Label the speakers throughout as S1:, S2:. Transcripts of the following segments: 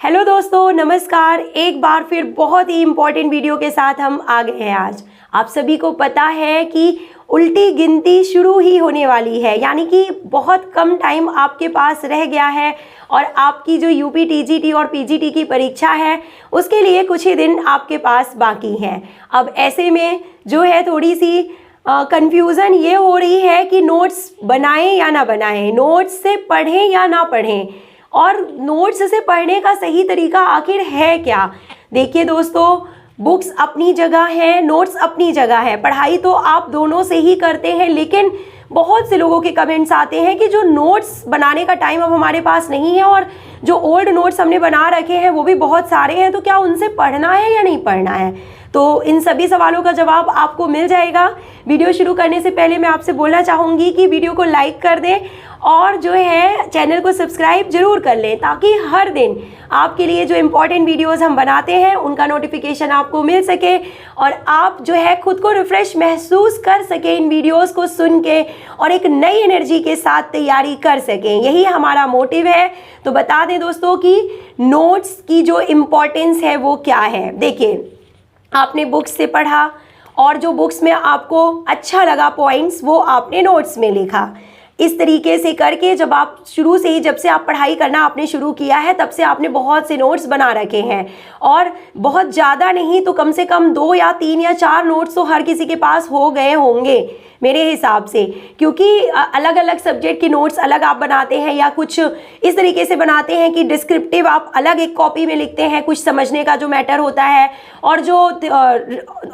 S1: Hello दोस्तों, नमस्कार। एक बार फिर बहुत ही इम्पोर्टेंट वीडियो के साथ हम आ गए हैं आज। आप सभी को पता है कि उल्टी गिनती शुरू ही होने वाली है, यानी कि बहुत कम टाइम आपके पास रह गया है और आपकी जो यूपी टीजीटी और पीजीटी की परीक्षा है उसके लिए कुछ ही दिन आपके पास बाकी हैं। अब ऐसे में जो है थोड़ी सी कंफ्यूज़न ये हो रही है कि नोट्स बनाएं या ना बनाएं, नोट्स से पढ़ें या ना पढ़ें, और नोट्स से पढ़ने का सही तरीका आखिर है क्या। देखिए दोस्तों, बुक्स अपनी जगह है, नोट्स अपनी जगह है, पढ़ाई तो आप दोनों से ही करते हैं। लेकिन बहुत से लोगों के कमेंट्स आते हैं कि जो नोट्स बनाने का टाइम अब हमारे पास नहीं है और जो ओल्ड नोट्स हमने बना रखे हैं वो भी बहुत सारे हैं, तो क्या उनसे पढ़ना है या नहीं पढ़ना है। तो इन सभी सवालों का जवाब आपको मिल जाएगा। वीडियो शुरू करने से पहले मैं आपसे बोलना चाहूँगी कि वीडियो को लाइक कर दें और जो है चैनल को सब्सक्राइब जरूर कर लें, ताकि हर दिन आपके लिए जो इम्पोर्टेंट वीडियोस हम बनाते हैं उनका नोटिफिकेशन आपको मिल सके और आप जो है खुद को रिफ्रेश महसूस कर सके इन वीडियोस को सुन के और एक नई एनर्जी के साथ तैयारी कर सकें। यही हमारा मोटिव है। तो बता दें दोस्तों कि नोट्स की जो इम्पोर्टेंस है वो क्या है। देखिए, आपने बुक्स से पढ़ा और जो बुक्स में आपको अच्छा लगा पॉइंट्स वो आपने नोट्स में लिखा। इस तरीके से करके जब आप शुरू से ही, जब से आप पढ़ाई करना आपने शुरू किया है, तब से आपने बहुत से नोट्स बना रखे हैं और बहुत ज़्यादा नहीं तो कम से कम 2 या 3 या 4 नोट्स तो हर किसी के पास हो गए होंगे मेरे हिसाब से, क्योंकि अलग अलग सब्जेक्ट के नोट्स अलग आप बनाते हैं या कुछ इस तरीके से बनाते हैं कि डिस्क्रिप्टिव आप अलग एक कॉपी में लिखते हैं, कुछ समझने का जो मैटर होता है और जो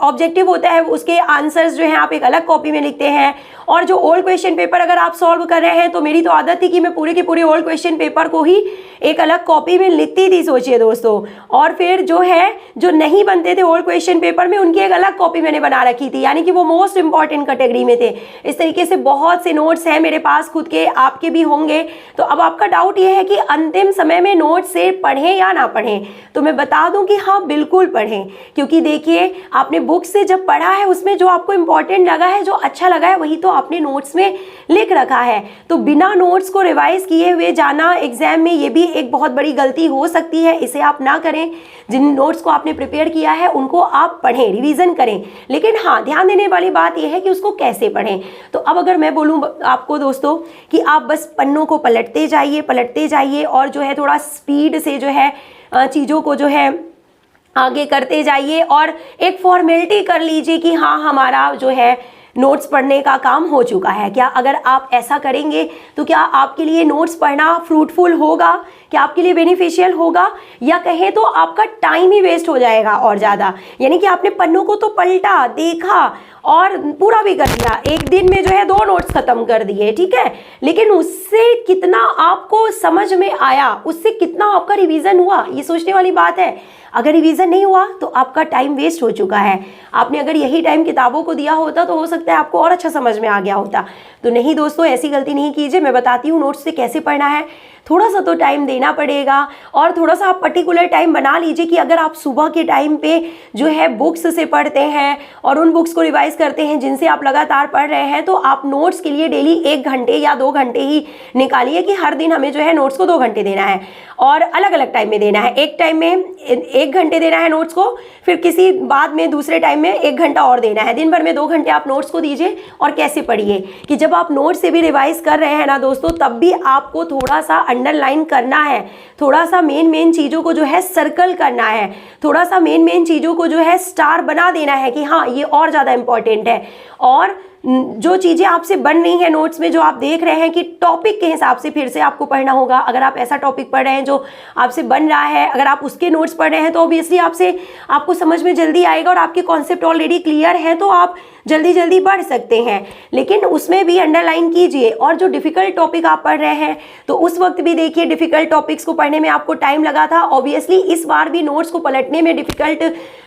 S1: ऑब्जेक्टिव होता है उसके आंसर्स जो हैं आप एक अलग कॉपी में लिखते हैं। और जो ओल्ड क्वेश्चन पेपर अगर आप सॉल्व कर रहे हैं, तो मेरी तो आदत थी कि मैं पूरे के पूरे ओल्ड क्वेश्चन पेपर को ही एक अलग कॉपी में लिखती थी, सोचिए दोस्तों। और फिर जो है जो नहीं बनते थे ओल्ड क्वेश्चन पेपर में, उनकी एक अलग कॉपी मैंने बना रखी थी, यानी कि वो मोस्ट इंपॉर्टेंट कैटेगरी में थे। इस तरीके से बहुत से नोट्स हैं मेरे पास खुद के, आपके भी होंगे। तो अब आपका डाउट ये है कि अंतिम समय में नोट्स से पढ़ें या ना पढ़ें, तो मैं बता दूं कि हाँ, बिल्कुल पढ़ें। क्योंकि देखिए, आपने बुक से जब पढ़ा है उसमें जो आपको इंपॉर्टेंट लगा है, जो अच्छा लगा है, वही तो आपने नोट्स में लिख रखा है। तो बिना नोट्स को रिवाइज किए हुए जाना एग्जाम में, ये भी एक बहुत बड़ी गलती हो सकती है। इसे आप ना करें। जिन नोट्स को आपने प्रिपेयर किया है उनको आप पढ़ें, रिवीजन करें। लेकिन हाँ, ध्यान देने वाली बात यह है कि उसको कैसे पढ़ें। तो अब अगर मैं बोलूँ आपको दोस्तों कि आप बस पन्नों को पलटते जाइए और जो है थोड़ा स्पीड से जो है चीज़ों को जो है आगे करते जाइए और एक फॉर्मेलिटी कर लीजिए कि हाँ, हमारा जो है नोट्स पढ़ने का काम हो चुका है। क्या अगर आप ऐसा करेंगे तो क्या आपके लिए नोट्स पढ़ना फ्रूटफुल होगा, क्या आपके लिए बेनिफिशियल होगा, या कहें तो आपका टाइम ही वेस्ट हो जाएगा और ज़्यादा। यानी कि आपने पन्नों को तो पलटा, देखा और पूरा भी कर दिया, एक दिन में जो है 2 नोट्स खत्म कर दिए, ठीक है, लेकिन उससे कितना आपको समझ में आया, उससे कितना आपका रिवीजन हुआ, ये सोचने वाली बात है। अगर रिवीजन नहीं हुआ तो आपका टाइम वेस्ट हो चुका है। आपने अगर यही टाइम किताबों को दिया होता तो हो सकता है आपको और अच्छा समझ में आ गया होता। तो नहीं दोस्तों, ऐसी गलती नहीं कीजिए। मैं बताती हूँ नोट्स से कैसे पढ़ना है। थोड़ा सा तो टाइम देना पड़ेगा और थोड़ा सा आप पर्टिकुलर टाइम बना लीजिए कि अगर आप सुबह के टाइम पे जो है बुक्स से पढ़ते हैं और उन बुक्स को रिवाइज करते हैं जिनसे आप लगातार पढ़ रहे हैं, तो आप नोट्स के लिए डेली 1 घंटे या 2 घंटे ही निकालिए कि हर दिन हमें जो है नोट्स को 2 घंटे देना है और अलग अलग टाइम में देना है। एक टाइम में 1 घंटे देना है नोट्स को, फिर किसी बाद में दूसरे टाइम में 1 घंटा और देना है। दिन भर में 2 घंटे आप नोट्स को दीजिए और कैसे पढ़िए कि जब आप नोट्स से भी रिवाइज कर रहे हैं ना दोस्तों, तब भी आपको थोड़ा सा अंडरलाइन करना है, थोड़ा सा मेन चीज़ों को जो है सर्कल करना है, थोड़ा सा मेन चीज़ों को जो है स्टार बना देना है कि हाँ, ये और ज़्यादा इंपॉर्टेंट है। और जो चीज़ें आपसे बन रही हैं नोट्स में, जो आप देख रहे हैं कि टॉपिक के हिसाब से फिर से आपको पढ़ना होगा। अगर आप ऐसा टॉपिक पढ़ रहे हैं जो आपसे बन रहा है, अगर आप उसके नोट्स पढ़ रहे हैं, तो ऑब्वियसली आपको समझ में जल्दी आएगा और आपके कॉन्सेप्ट ऑलरेडी क्लियर है, तो आप जल्दी बढ़ सकते हैं। लेकिन उसमें भी अंडरलाइन कीजिए। और जो डिफ़िकल्ट टॉपिक आप पढ़ रहे हैं, तो उस वक्त भी देखिए, डिफ़िकल्ट टॉपिक्स को पढ़ने में आपको टाइम लगा था, ऑब्वियसली इस बार भी नोट्स को पलटने में डिफ़िकल्ट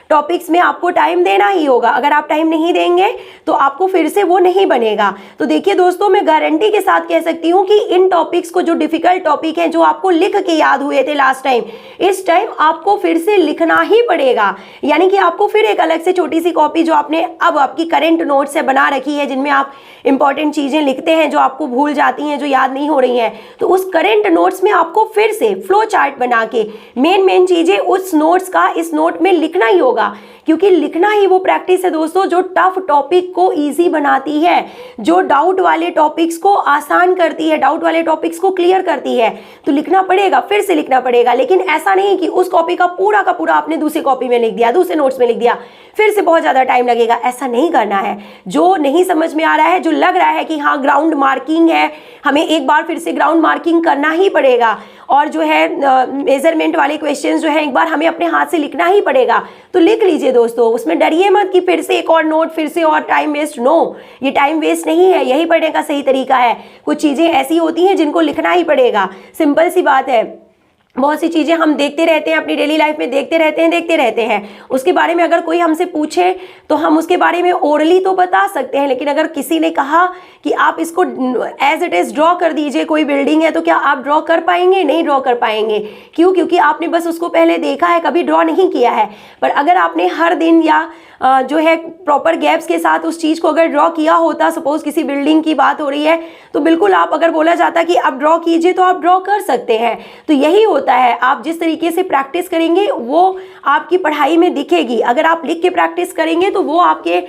S1: टॉपिक्स में आपको टाइम देना ही होगा। अगर आप टाइम नहीं देंगे तो आपको फिर से वो नहीं बनेगा। तो देखिए दोस्तों, मैं गारंटी के साथ कह सकती हूँ कि इन टॉपिक्स को, जो डिफिकल्ट टॉपिक हैं, जो आपको लिख के याद हुए थे लास्ट टाइम, इस टाइम आपको फिर से लिखना ही पड़ेगा। यानी कि आपको फिर एक अलग से छोटी सी कॉपी, जो आपने अब आपकी करंट नोट्स से बना रखी है, जिनमें आप इंपॉर्टेंट चीजें लिखते हैं जो आपको भूल जाती हैं, जो याद नहीं हो रही हैं, तो उस करंट नोट्स में आपको फिर से फ्लो चार्ट बना के मेन चीजें उस नोट्स का इस नोट में लिखना ही होगा। क्योंकि लिखना ही वो प्रैक्टिस है दोस्तों जो टफ टॉपिक को इजी बनाती है, जो डाउट वाले टॉपिक्स को आसान करती है, डाउट वाले टॉपिक्स को क्लियर करती है। तो लिखना पड़ेगा, फिर से लिखना पड़ेगा, लेकिन ऐसा नहीं कि उस कॉपी का पूरा आपने दूसरी कॉपी में लिख दिया, दूसरे नोट्स में लिख दिया, फिर से बहुत ज्यादा टाइम लगेगा। ऐसा नहीं करना है। जो नहीं समझ में आ रहा है, जो लग रहा है कि हाँ ग्राउंड मार्किंग है, हमें एक बार फिर से ग्राउंड मार्किंग करना ही पड़ेगा, और जो है मेजरमेंट वाले क्वेश्चंस जो है एक बार हमें अपने हाथ से लिखना ही पड़ेगा, तो लिख लीजिए दोस्तों। उसमें डरिए मत कि फिर से एक और नोट, फिर से और टाइम वेस्ट। नो, ये टाइम वेस्ट नहीं है, यही पढ़ने का सही तरीका है। कुछ चीजें ऐसी होती हैं जिनको लिखना ही पड़ेगा, सिंपल सी बात है। बहुत सी चीज़ें हम देखते रहते हैं, अपनी डेली लाइफ में देखते रहते हैं, उसके बारे में अगर कोई हमसे पूछे तो हम उसके बारे में ओरली तो बता सकते हैं, लेकिन अगर किसी ने कहा कि आप इसको एज इट इज़ ड्रॉ कर दीजिए, कोई बिल्डिंग है, तो क्या आप ड्रॉ कर पाएंगे? नहीं ड्रॉ कर पाएंगे। क्यों? क्योंकि आपने बस उसको पहले देखा है, कभी ड्रॉ नहीं किया है। पर अगर आपने हर दिन या जो है प्रॉपर गैप्स के साथ उस चीज़ को अगर ड्रॉ किया होता, सपोज किसी बिल्डिंग की बात हो रही है, तो बिल्कुल आप अगर बोला जाता कि आप ड्रॉ कीजिए तो आप ड्रॉ कर सकते हैं। तो यही होता है, आप जिस तरीके से प्रैक्टिस करेंगे वो आपकी पढ़ाई में दिखेगी। अगर आप लिख के प्रैक्टिस करेंगे तो वो आपके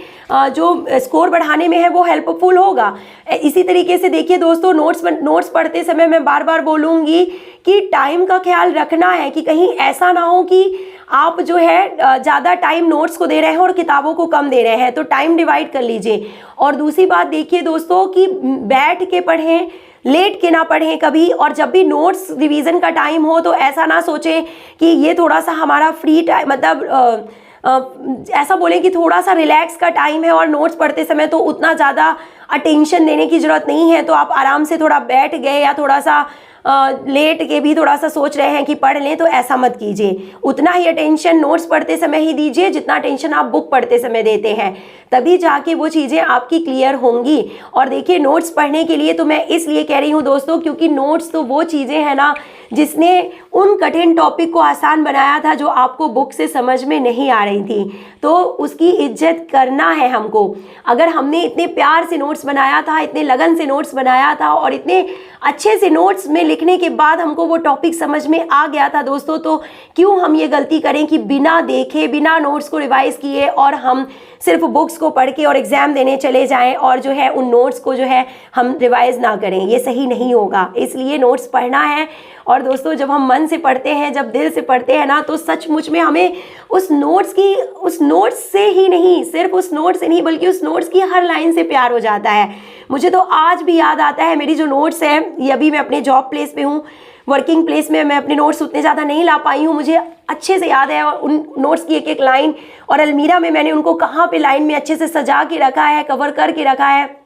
S1: जो स्कोर बढ़ाने में है वो हेल्पफुल होगा। इसी तरीके से देखिए दोस्तों, नोट्स पढ़ते समय मैं बार बार बोलूँगी कि टाइम का ख्याल रखना है, कि कहीं ऐसा ना हो कि आप जो है ज़्यादा टाइम नोट्स को दे रहे हैं और किताबों को कम दे रहे हैं। तो टाइम डिवाइड कर लीजिए। और दूसरी बात देखिए दोस्तों कि बैठ के पढ़ें, लेट के ना पढ़ें कभी। और जब भी नोट्स रिवीजन का टाइम हो तो ऐसा ना सोचें कि ये थोड़ा सा हमारा फ्री टाइम, मतलब ऐसा बोलें कि थोड़ा सा रिलैक्स का टाइम है और नोट्स पढ़ते समय तो उतना ज़्यादा अटेंशन देने की ज़रूरत नहीं है, तो आप आराम से थोड़ा बैठ गए या थोड़ा सा लेट के भी थोड़ा सा सोच रहे हैं कि पढ़ लें, तो ऐसा मत कीजिए। उतना ही अटेंशन नोट्स पढ़ते समय ही दीजिए जितना अटेंशन आप बुक पढ़ते समय देते हैं, तभी जाके वो चीज़ें आपकी क्लियर होंगी। और देखिए, नोट्स पढ़ने के लिए तो मैं इसलिए कह रही हूँ दोस्तों, क्योंकि नोट्स तो वो चीज़ें हैं ना जिसने उन कठिन टॉपिक को आसान बनाया था जो आपको बुक से समझ में नहीं आ रही थी। तो उसकी इज्जत करना है हमको। अगर हमने इतने प्यार से नोट्स बनाया था, इतने लगन से नोट्स बनाया था और इतने अच्छे से नोट्स में लिखने के बाद हमको वो टॉपिक समझ में आ गया था दोस्तों, तो क्यों हम ये गलती करें कि बिना देखे, बिना नोट्स को रिवाइज किए और हम सिर्फ बुक्स को पढ़ के और एग्जाम देने चले जाएं और जो है उन नोट्स को जो है हम रिवाइज ना करें। ये सही नहीं होगा। इसलिए नोट्स पढ़ना है। और दोस्तों, जब हम मन से पढ़ते हैं, जब दिल से पढ़ते हैं ना, तो सचमुच में हमें उस नोट्स से ही नहीं, सिर्फ उस नोट्स से नहीं, बल्कि उस नोट्स की हर लाइन से प्यार हो जाता है। मुझे तो आज भी याद आता है, मेरी जो नोट्स है, ये अभी मैं अपने जॉब प्लेस पे हूँ, वर्किंग प्लेस में मैं अपने नोट्स उतने ज़्यादा नहीं ला पाई हूँ। मुझे अच्छे से याद है और उन नोट्स की एक एक लाइन, और अलमीरा में मैंने उनको कहाँ पे लाइन में अच्छे से सजा के रखा है, कवर करके रखा है,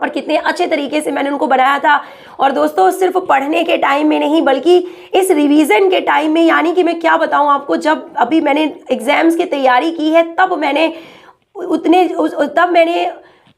S1: और कितने अच्छे तरीके से मैंने उनको बनाया था। और दोस्तों, सिर्फ पढ़ने के टाइम में नहीं, बल्कि इस रिवीजन के टाइम में, यानी कि मैं क्या बताऊं आपको, जब अभी मैंने एग्जाम्स की तैयारी की है तब मैंने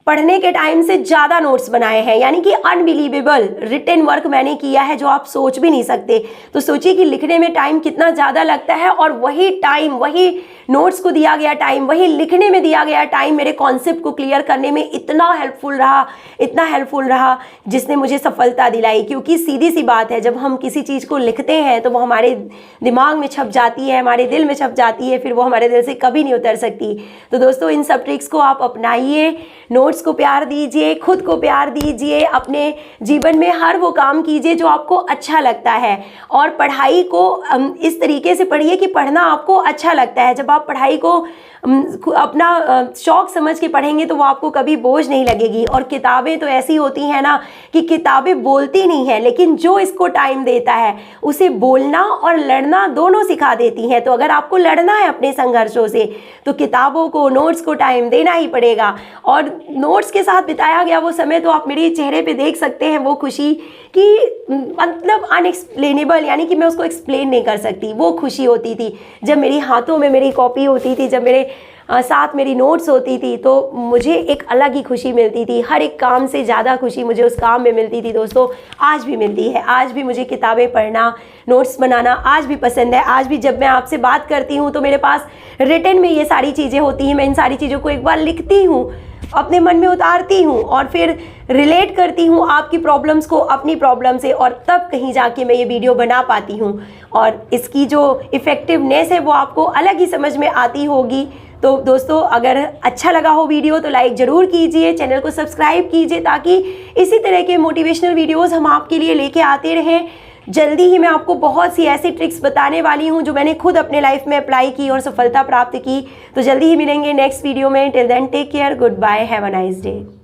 S1: पढ़ने के टाइम से ज़्यादा नोट्स बनाए हैं। यानी कि अनबिलीवेबल रिटन वर्क मैंने किया है जो आप सोच भी नहीं सकते। तो सोचिए कि लिखने में टाइम कितना ज़्यादा लगता है, और वही टाइम, वही नोट्स को दिया गया टाइम, वही लिखने में दिया गया टाइम मेरे कॉन्सेप्ट को क्लियर करने में इतना हेल्पफुल रहा, जिसने मुझे सफलता दिलाई। क्योंकि सीधी सी बात है, जब हम किसी चीज़ को लिखते हैं तो वो हमारे दिमाग में छप जाती है, हमारे दिल में छप जाती है, फिर वो हमारे दिल से कभी नहीं उतर सकती। तो दोस्तों, इन सब ट्रिक्स को आप अपनाइए, नोट्स को प्यार दीजिए, खुद को प्यार दीजिए, अपने जीवन में हर वो काम कीजिए जो आपको अच्छा लगता है, और पढ़ाई को इस तरीके से पढ़िए कि पढ़ना आपको अच्छा लगता है। जब आप पढ़ाई को अपना शौक समझ के पढ़ेंगे तो वो आपको कभी बोझ नहीं लगेगी। और किताबें तो ऐसी होती हैं ना कि किताबें बोलती नहीं है, लेकिन जो इसको टाइम देता है उसे बोलना और लड़ना दोनों सिखा देती हैं। तो अगर आपको लड़ना है अपने संघर्षों से, तो किताबों को, नोट्स को टाइम देना ही पड़ेगा। और नोट्स के साथ बिताया गया वो समय तो आप मेरे चेहरे पे देख सकते हैं वो खुशी कि मतलब अनएक्सप्लेनेबल, यानी कि मैं उसको एक्सप्लेन नहीं कर सकती। वो खुशी होती थी जब मेरी हाथों में मेरी कॉपी होती थी, जब मेरे साथ मेरी नोट्स होती थी, तो मुझे एक अलग ही खुशी मिलती थी। हर एक काम से ज़्यादा खुशी मुझे उस काम में मिलती थी दोस्तों, आज भी मिलती है। आज भी मुझे किताबें पढ़ना, नोट्स बनाना आज भी पसंद है। आज भी जब मैं आपसे बात करती हूँ तो मेरे पास रिटन में ये सारी चीज़ें होती हैं। मैं इन सारी चीज़ों को एक बार लिखती हूँ, अपने मन में उतारती हूँ और फिर रिलेट करती हूँ आपकी प्रॉब्लम्स को अपनी प्रॉब्लम से, और तब कहीं जाके मैं ये वीडियो बना पाती हूँ। और इसकी जो इफ़ेक्टिवनेस है वो आपको अलग ही समझ में आती होगी। तो दोस्तों अगर अच्छा लगा हो वीडियो तो लाइक ज़रूर कीजिए, चैनल को सब्सक्राइब कीजिए ताकि इसी तरह के मोटिवेशनल वीडियोस हम आपके लिए लेके आते रहें। जल्दी ही मैं आपको बहुत सी ऐसी ट्रिक्स बताने वाली हूं जो मैंने खुद अपने लाइफ में अप्लाई की और सफलता प्राप्त की। तो जल्दी ही मिलेंगे नेक्स्ट वीडियो में। Till then take care, goodbye, have a nice day.